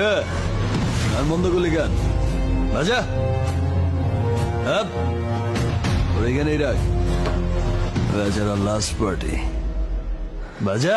কিরে গান বন্ধ করলি গান বাজা ওর এখানেই রাখ বেচারা লাস্ট পার্টি বাজা